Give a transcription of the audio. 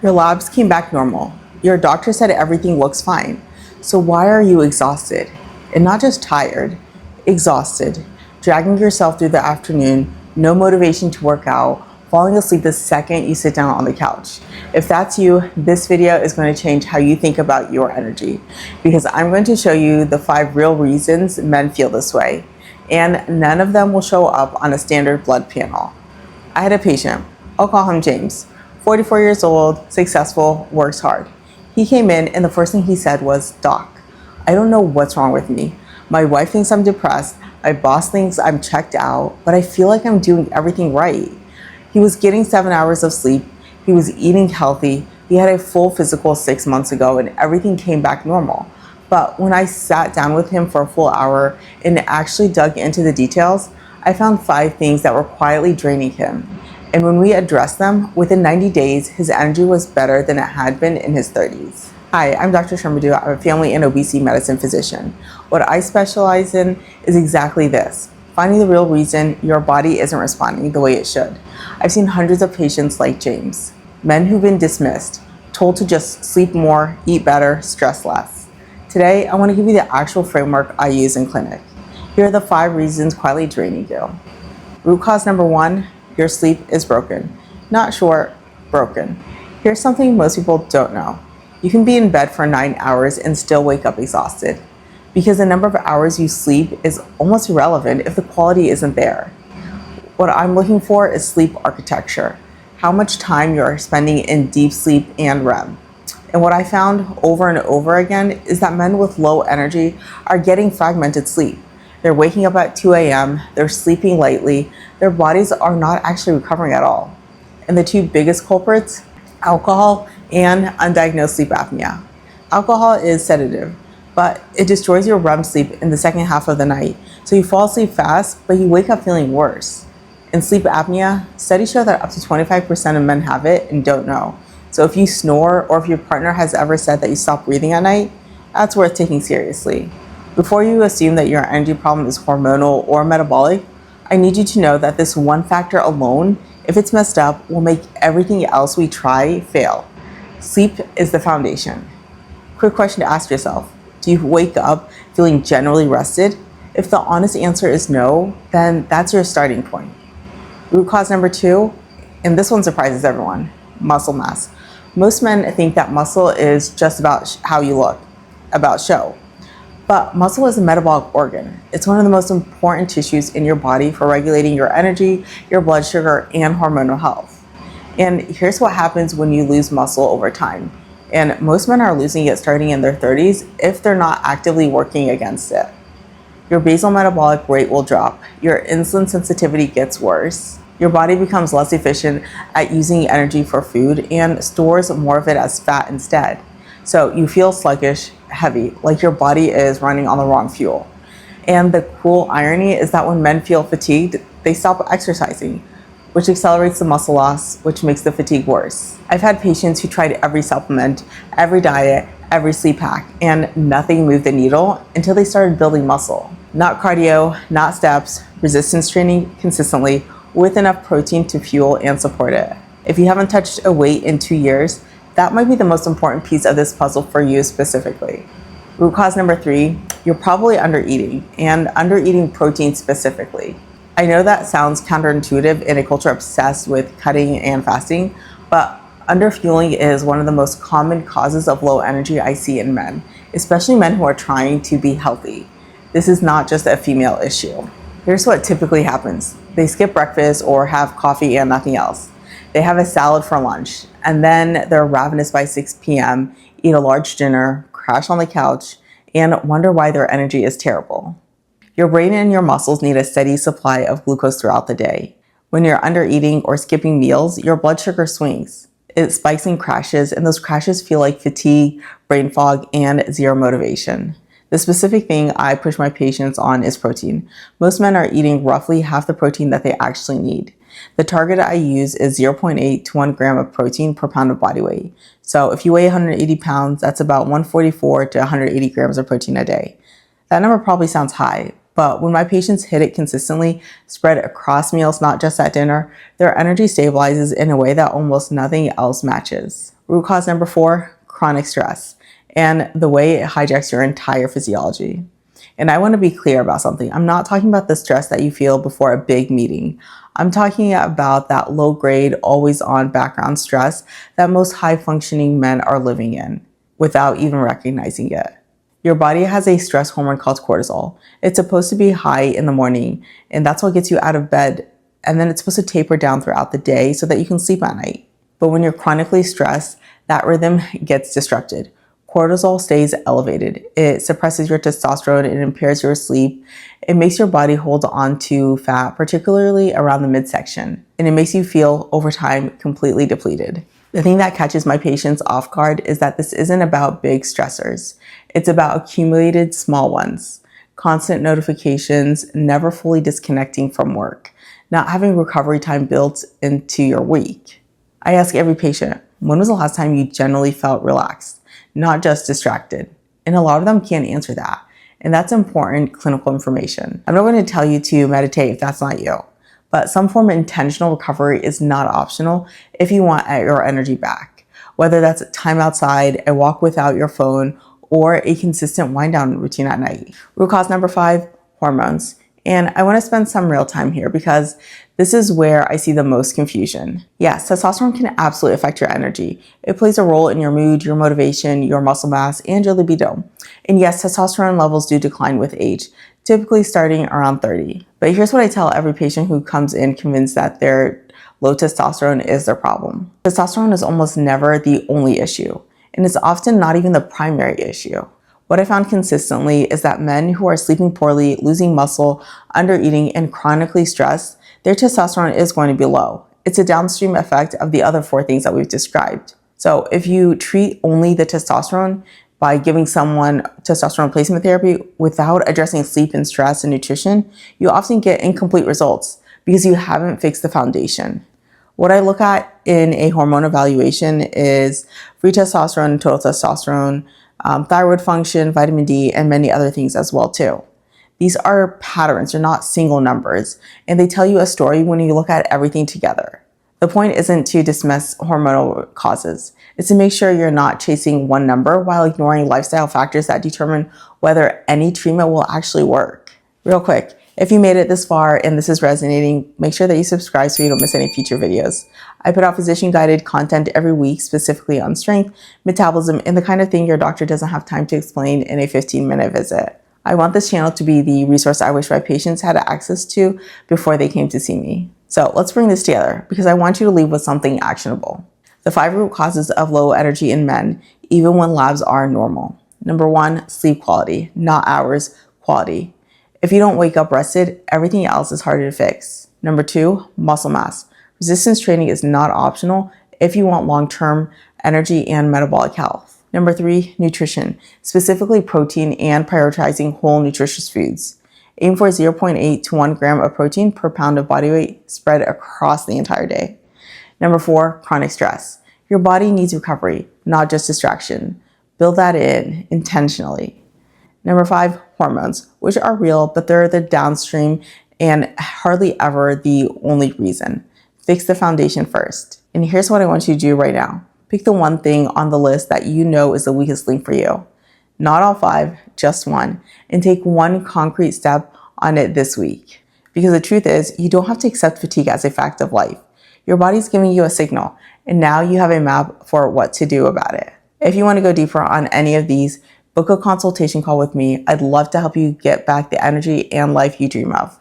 Your labs came back normal. Your doctor said everything looks fine. So why are you exhausted? And not just tired, exhausted, dragging yourself through the afternoon, no motivation to work out, falling asleep the second you sit down on the couch. If that's you, this video is going to change how you think about your energy, because I'm going to show you the 5 real reasons men feel this way, and none of them will show up on a standard blood panel. I had a patient, I'll call him James, 44 years old, successful, works hard. He came in and the first thing he said was, "Doc, I don't know what's wrong with me. My wife thinks I'm depressed, my boss thinks I'm checked out, but I feel like I'm doing everything right." He was getting 7 hours of sleep, he was eating healthy, he had a full physical 6 months ago and everything came back normal. But when I sat down with him for a full hour and actually dug into the details, I found 5 things that were quietly draining him. And when we addressed them, within 90 days, his energy was better than it had been in his 30s. Hi, I'm Dr. Shermadou. I'm a family and obesity medicine physician. What I specialize in is exactly this: finding the real reason your body isn't responding the way it should. I've seen hundreds of patients like James, men who've been dismissed, told to just sleep more, eat better, stress less. Today, I want to give you the actual framework I use in clinic. Here are the 5 reasons quietly draining you. Root cause number 1, your sleep is broken. Not short, broken. Here's something most people don't know. You can be in bed for 9 hours and still wake up exhausted, because the number of hours you sleep is almost irrelevant if the quality isn't there. What I'm looking for is sleep architecture, how much time you're spending in deep sleep and REM. And what I found over and over again is that men with low energy are getting fragmented sleep. They're waking up at 2 a.m., they're sleeping lightly, their bodies are not actually recovering at all. And the 2 biggest culprits, alcohol and undiagnosed sleep apnea. Alcohol is sedative, but it destroys your REM sleep in the second half of the night. So you fall asleep fast, but you wake up feeling worse. In sleep apnea, studies show that up to 25% of men have it and don't know. So if you snore, or if your partner has ever said that you stop breathing at night, that's worth taking seriously. Before you assume that your energy problem is hormonal or metabolic, I need you to know that this one factor alone, if it's messed up, will make everything else we try fail. Sleep is the foundation. Quick question to ask yourself: do you wake up feeling generally rested? If the honest answer is no, then that's your starting point. Root cause number 2, and this one surprises everyone: muscle mass. Most men think that muscle is just about how you look, about show. But muscle is a metabolic organ. It's one of the most important tissues in your body for regulating your energy, your blood sugar, and hormonal health. And here's what happens when you lose muscle over time. And most men are losing it starting in their 30s if they're not actively working against it. Your basal metabolic rate will drop, your insulin sensitivity gets worse, your body becomes less efficient at using energy for food and stores more of it as fat instead. So you feel sluggish, heavy, like your body is running on the wrong fuel. And the cruel irony is that when men feel fatigued, they stop exercising, which accelerates the muscle loss, which makes the fatigue worse. I've had patients who tried every supplement, every diet, every sleep hack, and nothing moved the needle until they started building muscle. Not cardio, not steps, resistance training consistently with enough protein to fuel and support it. If you haven't touched a weight in 2 years, that might be the most important piece of this puzzle for you specifically. Root cause number 3, you're probably undereating, and undereating protein specifically. I know that sounds counterintuitive in a culture obsessed with cutting and fasting, but underfueling is one of the most common causes of low energy I see in men, especially men who are trying to be healthy. This is not just a female issue. Here's what typically happens. They skip breakfast or have coffee and nothing else. They have a salad for lunch, and then they're ravenous by 6 p.m., eat a large dinner, crash on the couch, and wonder why their energy is terrible. Your brain and your muscles need a steady supply of glucose throughout the day. When you're undereating or skipping meals, your blood sugar swings. It spikes and crashes, and those crashes feel like fatigue, brain fog, and zero motivation. The specific thing I push my patients on is protein. Most men are eating roughly half the protein that they actually need. The target I use is 0.8 to 1 gram of protein per pound of body weight. So if you weigh 180 pounds, that's about 144 to 180 grams of protein a day. That number probably sounds high, But when my patients hit it consistently, spread across meals, not just at dinner, their energy stabilizes in a way that almost nothing else matches. Root cause number 4, chronic stress, and the way it hijacks your entire physiology. And I want to be clear about something. I'm not talking about the stress that you feel before a big meeting. I'm talking about that low-grade, always-on background stress that most high-functioning men are living in without even recognizing it. Your body has a stress hormone called cortisol. It's supposed to be high in the morning, and that's what gets you out of bed. And then it's supposed to taper down throughout the day so that you can sleep at night. But when you're chronically stressed, that rhythm gets disrupted. Cortisol stays elevated. It suppresses your testosterone. It impairs your sleep. It makes your body hold on to fat, particularly around the midsection. And it makes you feel, over time, completely depleted. The thing that catches my patients off guard is that this isn't about big stressors. It's about accumulated small ones. Constant notifications, never fully disconnecting from work, not having recovery time built into your week. I ask every patient, when was the last time you generally felt relaxed? Not just distracted. And a lot of them can't answer that. And that's important clinical information. I'm not going to tell you to meditate if that's not you, but some form of intentional recovery is not optional if you want your energy back. Whether that's time outside, a walk without your phone, or a consistent wind down routine at night. Root cause number 5, hormones. And I want to spend some real time here because this is where I see the most confusion. Yes, testosterone can absolutely affect your energy. It plays a role in your mood, your motivation, your muscle mass, and your libido. And yes, testosterone levels do decline with age, typically starting around 30. But here's what I tell every patient who comes in convinced that their low testosterone is their problem. Testosterone is almost never the only issue, and it's often not even the primary issue. What I found consistently is that men who are sleeping poorly, losing muscle, undereating, and chronically stressed, their testosterone is going to be low. It's a downstream effect of the other 4 things that we've described. So if you treat only the testosterone by giving someone testosterone replacement therapy without addressing sleep and stress and nutrition, you often get incomplete results because you haven't fixed the foundation. What I look at in a hormone evaluation is free testosterone, total testosterone, thyroid function, vitamin D, and many other things as well too. These are patterns, they're not single numbers, and they tell you a story when you look at everything together. The point isn't to dismiss hormonal causes. It's to make sure you're not chasing one number while ignoring lifestyle factors that determine whether any treatment will actually work. Real quick, if you made it this far and this is resonating, make sure that you subscribe so you don't miss any future videos. I put out physician-guided content every week, specifically on strength, metabolism, and the kind of thing your doctor doesn't have time to explain in a 15-minute visit. I want this channel to be the resource I wish my patients had access to before they came to see me. So let's bring this together because I want you to leave with something actionable. The 5 root causes of low energy in men, even when labs are normal. Number 1, sleep quality, not hours, quality. If you don't wake up rested, everything else is harder to fix. Number 2, muscle mass. Resistance training is not optional if you want long-term energy and metabolic health. Number 3, nutrition, specifically protein and prioritizing whole nutritious foods. Aim for 0.8 to 1 gram of protein per pound of body weight spread across the entire day. Number 4, chronic stress. Your body needs recovery, not just distraction. Build that in intentionally. Number 5, hormones, which are real, but they're the downstream and hardly ever the only reason. Fix the foundation first. And here's what I want you to do right now. Pick the one thing on the list that you know is the weakest link for you. Not all 5, just one. And take one concrete step on it this week. Because the truth is, you don't have to accept fatigue as a fact of life. Your body's giving you a signal, and now you have a map for what to do about it. If you want to go deeper on any of these, book a consultation call with me. I'd love to help you get back the energy and life you dream of.